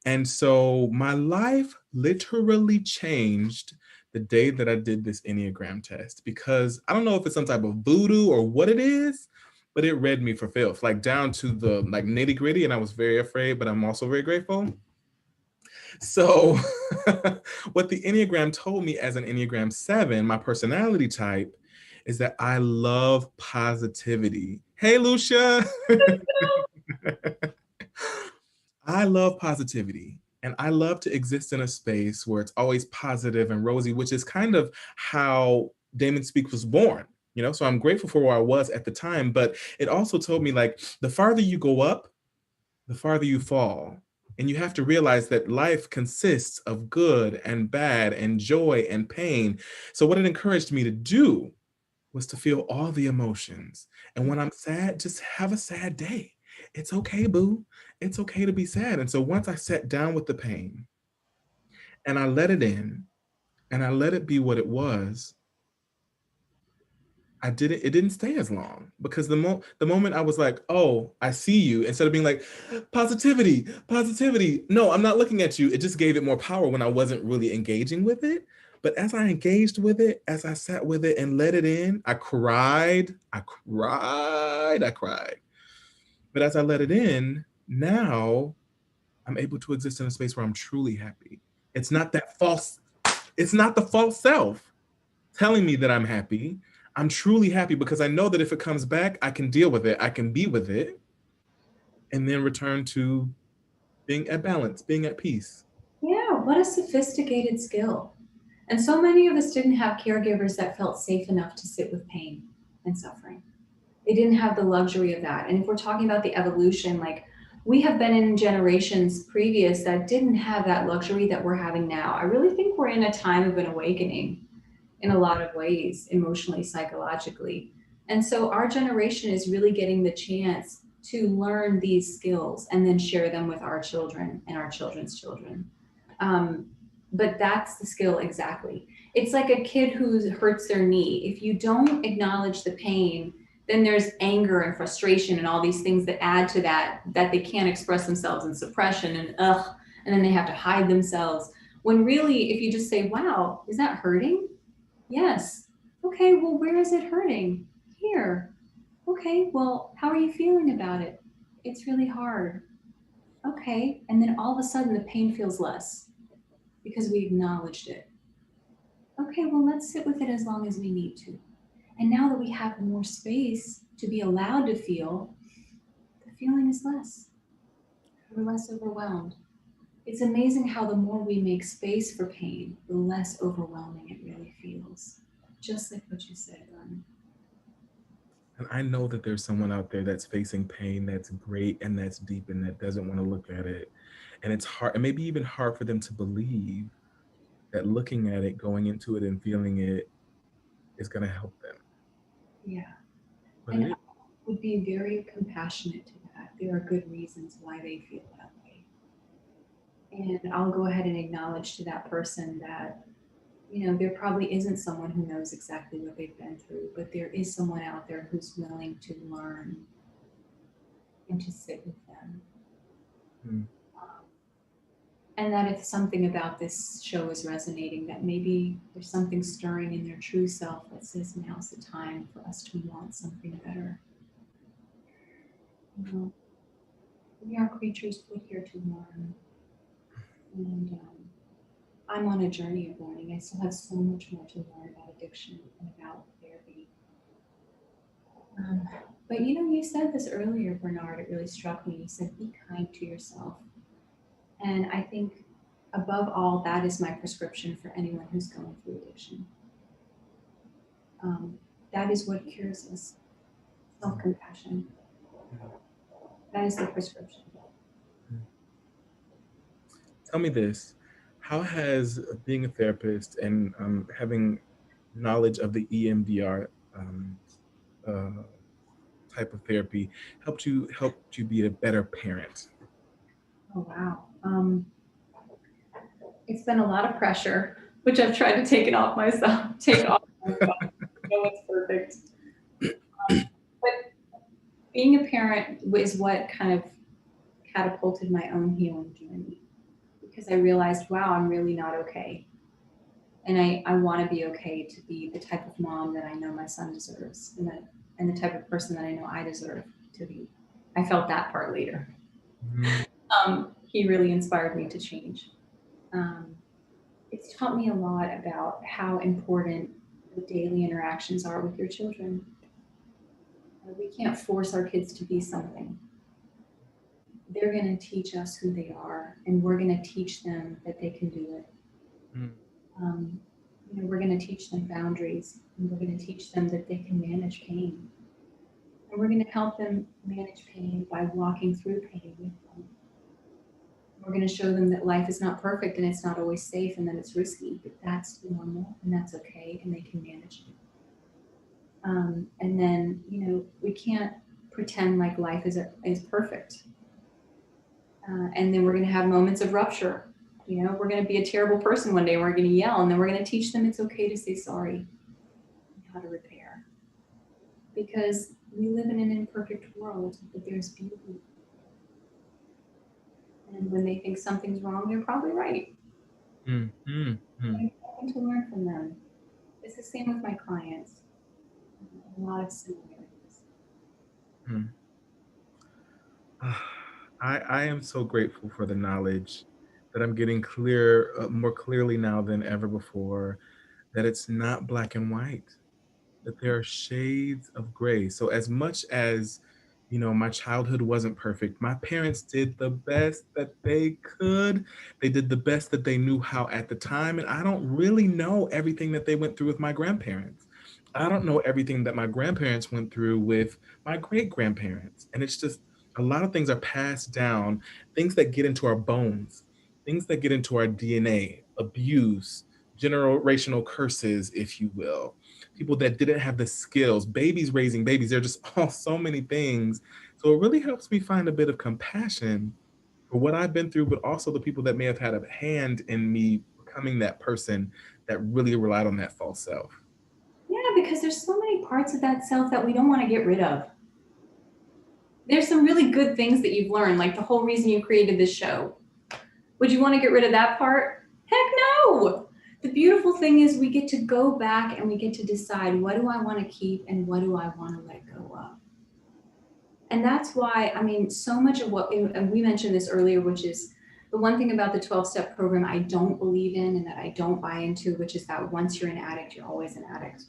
And so my life literally changed the day that I did this Enneagram test, because I don't know if it's some type of voodoo or what it is, but it read me for filth, like down to the like nitty gritty. And I was very afraid, but I'm also very grateful. So, what the Enneagram told me as an Enneagram 7, my personality type, is that I love positivity. Hey, Lucia. I love positivity. And I love to exist in a space where it's always positive and rosy, which is kind of how Damon Speak was born. So I'm grateful for where I was at the time, but it also told me like the farther you go up, the farther you fall. And you have to realize that life consists of good and bad and joy and pain. So, what it encouraged me to do was to feel all the emotions. And when I'm sad, just have a sad day. It's okay, boo. It's okay to be sad. And so, once I sat down with the pain and I let it in and I let it be what it was, it didn't stay as long because the moment I was like, "Oh, I see you," instead of being like, "Positivity, positivity." No, I'm not looking at you. It just gave it more power when I wasn't really engaging with it. But as I engaged with it, as I sat with it and let it in, I cried, I cried, I cried. But as I let it in, now I'm able to exist in a space where I'm truly happy. It's not that false, it's not the false self telling me that I'm happy. I'm truly happy because I know that if it comes back, I can deal with it, I can be with it, and then return to being at balance, being at peace. Yeah, what a sophisticated skill. And so many of us didn't have caregivers that felt safe enough to sit with pain and suffering. They didn't have the luxury of that. And if we're talking about the evolution, like we have been in generations previous that didn't have that luxury that we're having now. I really think we're in a time of an awakening in a lot of ways, emotionally, psychologically. And so our generation is really getting the chance to learn these skills and then share them with our children and our children's children. Um, but that's the skill exactly. It's like a kid who hurts their knee. If you don't acknowledge the pain, then there's anger and frustration and all these things that add to that they can't express themselves in suppression and then they have to hide themselves. When really, if you just say, wow, is that hurting? Yes. Okay, well, where is it hurting? Here. Okay, well, how are you feeling about it? It's really hard. Okay, and then all of a sudden the pain feels less because we acknowledged it. Okay, well, let's sit with it as long as we need to. And now that we have more space to be allowed to feel, the feeling is less. We're less overwhelmed. It's amazing how the more we make space for pain, the less overwhelming it really feels. Just like what you said, Ron. And I know that there's someone out there that's facing pain that's great and that's deep and that doesn't want to look at it. And it's hard, and maybe even hard for them to believe that looking at it, going into it, and feeling it is going to help them. Yeah. But And it I is. would be very compassionate to that. There are good reasons why they feel that way. And I'll go ahead and acknowledge to that person that, there probably isn't someone who knows exactly what they've been through, but there is someone out there who's willing to learn and to sit with them. Mm. Um, and that if something about this show is resonating, that maybe there's something stirring in their true self that says now's the time for us to want something better. You know, we are creatures put here to learn. And I'm on a journey of learning. I still have so much more to learn about addiction and about therapy. Um, but you said this earlier, Bernard. It really struck me. You said, be kind to yourself. And I think, above all, that is my prescription for anyone who's going through addiction. Um, that is what cures us, self compassion. That is the prescription. Tell me this: how has being a therapist and having knowledge of the EMDR uh, type of therapy helped you be a better parent? Oh, wow. It's been a lot of pressure, which I've tried to take it off myself, take off myself. No one's perfect. But being a parent is what kind of catapulted my own healing journey because I realized, wow, I'm really not okay. And I want to be okay to be the type of mom that I know my son deserves and the type of person that I know I deserve to be. I felt that part later. Mhm. He really inspired me to change. Um, it's taught me a lot about how important the daily interactions are with your children. We can't force our kids to be something. They're going to teach us who they are, and we're going to teach them that they can do it. Mm. Um, we're going to teach them boundaries, and we're going to teach them that they can manage pain. And we're going to help them manage pain by walking through pain with them. We're going to show them that life is not perfect and it's not always safe and that it's risky, but that's normal and that's okay and they can manage it. And then, we can't pretend like life is perfect. And then we're going to have moments of rupture. We're going to be a terrible person one day. We're going to yell, and then we're going to teach them it's okay to say sorry and how to repair. Because we live in an imperfect world, but there's beauty. And when they think something's wrong, they're probably right. Mm. Mm. Mm. I'm trying to learn from them. It's the same with my clients. A lot of similarities. Mm. I am so grateful for the knowledge that I'm getting more clearly now than ever before, that it's not black and white, that there are shades of gray. So as much as, my childhood wasn't perfect, my parents did the best that they could. They did the best that they knew how at the time. And I don't really know everything that they went through with my grandparents. I don't know everything that my grandparents went through with my great grandparents. And it's just a lot of things are passed down, things that get into our bones, things that get into our DNA, abuse, generational curses, if you will, people that didn't have the skills, babies raising babies. There are just so many things. So it really helps me find a bit of compassion for what I've been through, but also the people that may have had a hand in me becoming that person that really relied on that false self. Yeah, because there's so many parts of that self that we don't want to get rid of. There's some really good things that you've learned, like the whole reason you created this show. Would you want to get rid of that part? Heck no! The beautiful thing is we get to go back and we get to decide, what do I want to keep and what do I want to let go of? And that's why, so much of what, and we mentioned this earlier, which is the one thing about the 12-step program I don't believe in and that I don't buy into, which is that once you're an addict, you're always an addict.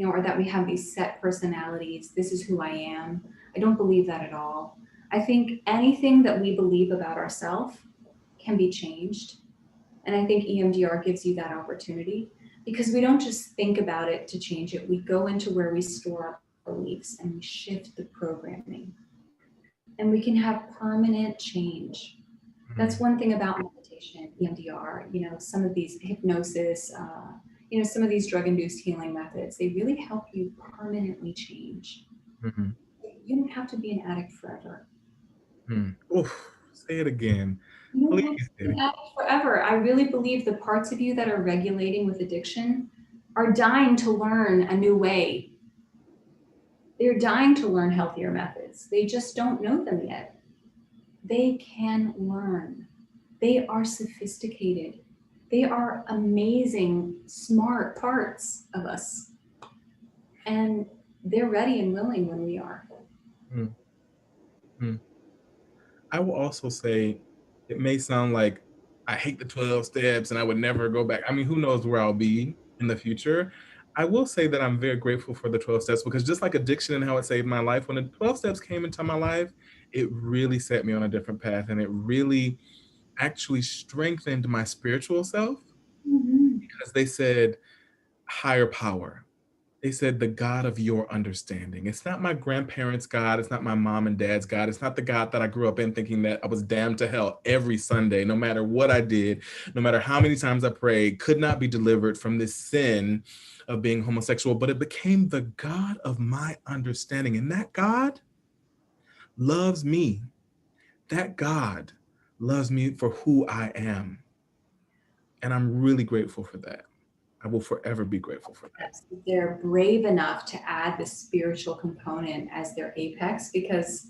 Or that we have these set personalities. This is who I am. I don't believe that at all. I think anything that we believe about ourselves can be changed. And I think EMDR gives you that opportunity, because we don't just think about it to change it. We go into where we store our beliefs and we shift the programming. And we can have permanent change. That's Mhm. one thing about meditation, EMDR, some of these hypnosis, some of these drug-induced healing methods, they really help you permanently change. Mhm. You don't have to be an addict forever. Mm. Oof, say it again. You don't Please have to say be it an again. addict forever. I really believe the parts of you that are regulating with addiction are dying to learn a new way. They're dying to learn healthier methods. They just don't know them yet. They can learn. They are sophisticated. They are amazing, smart parts of us. And they're ready and willing when we are. Mm. Mm. I will also say it may sound like I hate the 12 steps and I would never go back. I mean, who knows where I'll be in the future. I will say that I'm very grateful for the 12 steps, because just like addiction and how it saved my life, when the 12 steps came into my life, it really set me on a different path, and it really actually strengthened my spiritual self, Mhm. because they said higher power. They said the God of your understanding. It's not my grandparents' God. It's not my mom and dad's God. It's not the God that I grew up in thinking that I was damned to hell every Sunday, no matter what I did, no matter how many times I prayed, could not be delivered from this sin of being homosexual. But it became the God of my understanding. And that God loves me. That God loves me for who I am. And I'm really grateful for that. I will forever be grateful for that. Yes, they're brave enough to add the spiritual component as their apex, because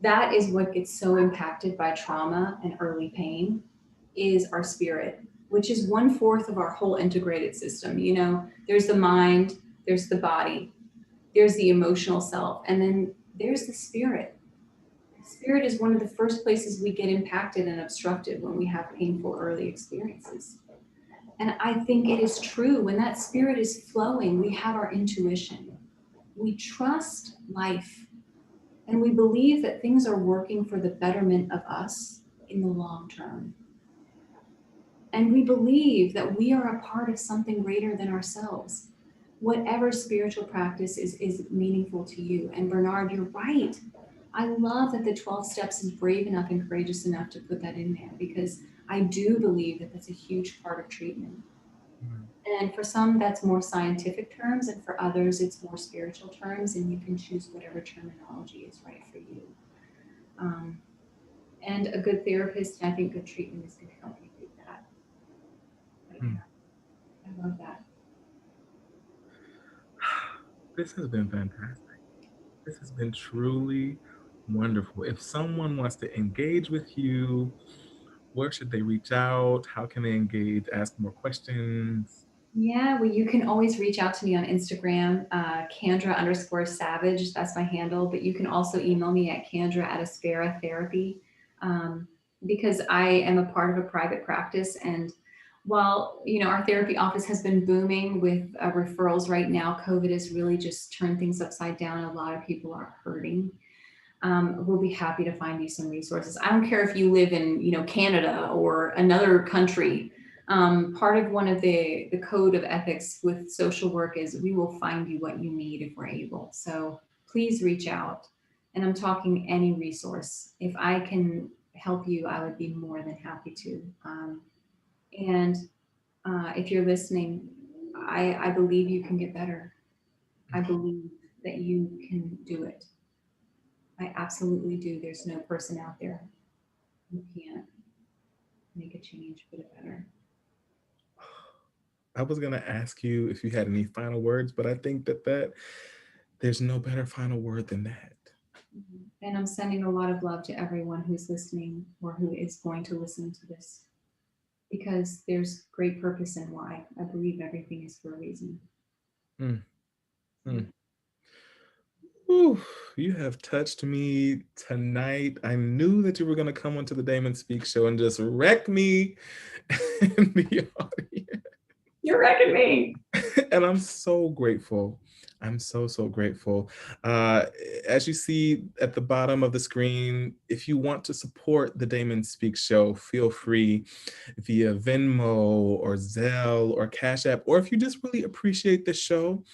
that is what gets so impacted by trauma and early pain, is our spirit, which is 1/4 of our whole integrated system. There's the mind, there's the body, there's the emotional self, and then there's the spirit. Spirit is one of the first places we get impacted and obstructed when we have painful early experiences. And I think it is true. When that spirit is flowing, we have our intuition. We trust life and we believe that things are working for the betterment of us in the long term. And we believe that we are a part of something greater than ourselves. Whatever spiritual practice is meaningful to you. And Bernard, you're right. I love that the 12 steps is brave enough and courageous enough to put that in there, because I do believe that that's a huge part of treatment. Mm. And for some, that's more scientific terms, and for others, it's more spiritual terms, and you can choose whatever terminology is right for you. Um, and a good therapist, I think good treatment is going to help you do that. But Mm. yeah, I love that. This has been fantastic. This has been truly wonderful. If someone wants to engage with you, where should they reach out? How can they engage? Ask more questions? Yeah, well, you can always reach out to me on Instagram, Kendra_Savage. That's my handle. But you can also email me at Kendra@Aspera Therapy, um, because I am a part of a private practice. And while our therapy office has been booming with referrals right now, COVID has really just turned things upside down. A lot of people are hurting. We'll be happy to find you some resources. I don't care if you live in, Canada or another country. Part of one of the code of ethics with social work is we will find you what you need if we're able. So please reach out. And I'm talking any resource. If I can help you, I would be more than happy to. And if you're listening, I believe you can get better. I believe that you can do it. I absolutely do. There's no person out there who can't make a change for the better. I was gonna ask you if you had any final words, but I think that there's no better final word than that. And I'm sending a lot of love to everyone who's listening or who is going to listen to this, because there's great purpose in why. I believe everything is for a reason. Mm, mm. Ooh, you have touched me tonight. I knew that you were going to come onto the Damon Speak show and just wreck me in the audience. You're wrecking me. And I'm so grateful. I'm so, so grateful. Uh, as you see at the bottom of the screen, if you want to support the Damon Speak show, feel free via Venmo or Zelle or Cash App, or if you just really appreciate the show,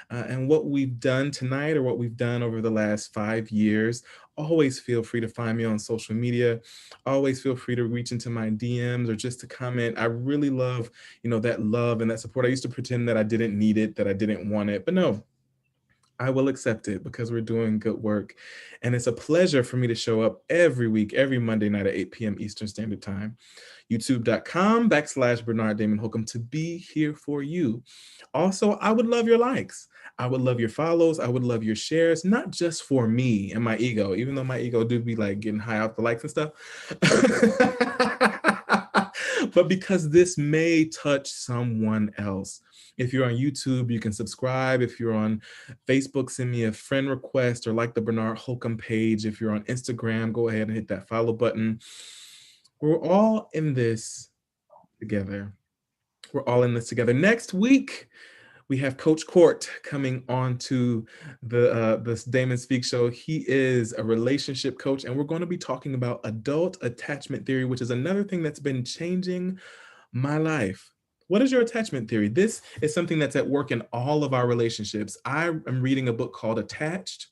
and what we've done tonight or what we've done over the last 5 years, always feel free to find me on social media. Always feel free to reach into my DMs or just to comment. I really love, that love and that support. I used to pretend that I didn't need it, that I didn't want it, but no, I will accept it because we're doing good work. And it's a pleasure for me to show up every week, every Monday night at 8 p.m. Eastern Standard Time. YouTube.com/Bernard Damon Holcomb to be here for you. Also, I would love your likes. I would love your follows. I would love your shares, not just for me and my ego, even though my ego do be like getting high off the likes and stuff. But because this may touch someone else. If you're on YouTube, you can subscribe. If you're on Facebook, send me a friend request or like the Bernard Holcomb page. If you're on Instagram, go ahead and hit that follow button. We're all in this together. We're all in this together. Next week, we have Coach Court coming on to the Damon Speak show. He is a relationship coach, and we're going to be talking about adult attachment theory, which is another thing that's been changing my life. What is your attachment theory? This is something that's at work in all of our relationships. I am reading a book called Attached,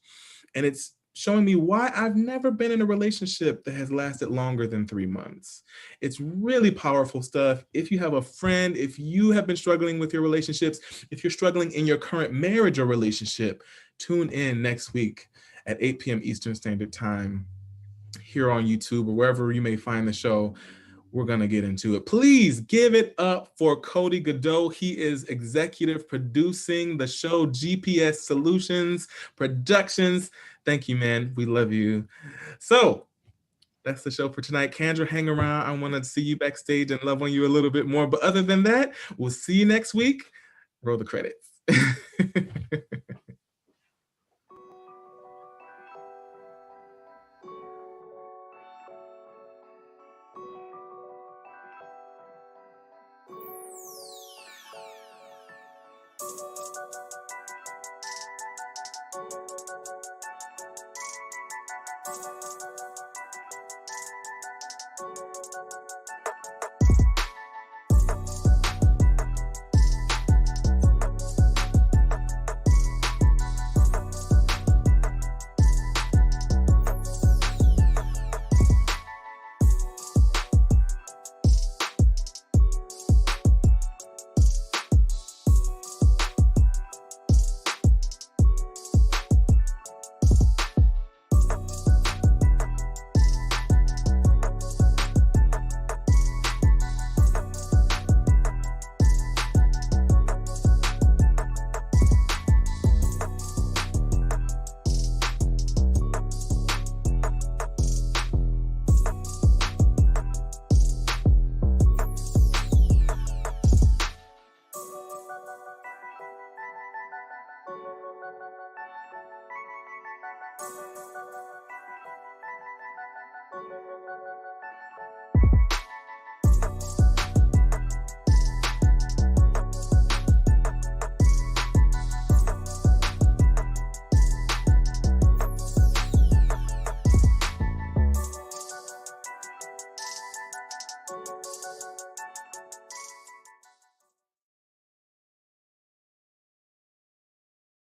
and it's showing me why I've never been in a relationship that has lasted longer than 3 months. It's really powerful stuff. If you have a friend, if you have been struggling with your relationships, if you're struggling in your current marriage or relationship, tune in next week at 8 p.m. Eastern Standard Time here on YouTube or wherever you may find the show. We're going to get into it. Please give it up for Cody Godot. He is executive producing the show, GPS Solutions Productions. Thank you, man. We love you. So that's the show for tonight. Kendra, hang around. I want to see you backstage and love on you a little bit more. But other than that, we'll see you next week. Roll the credits.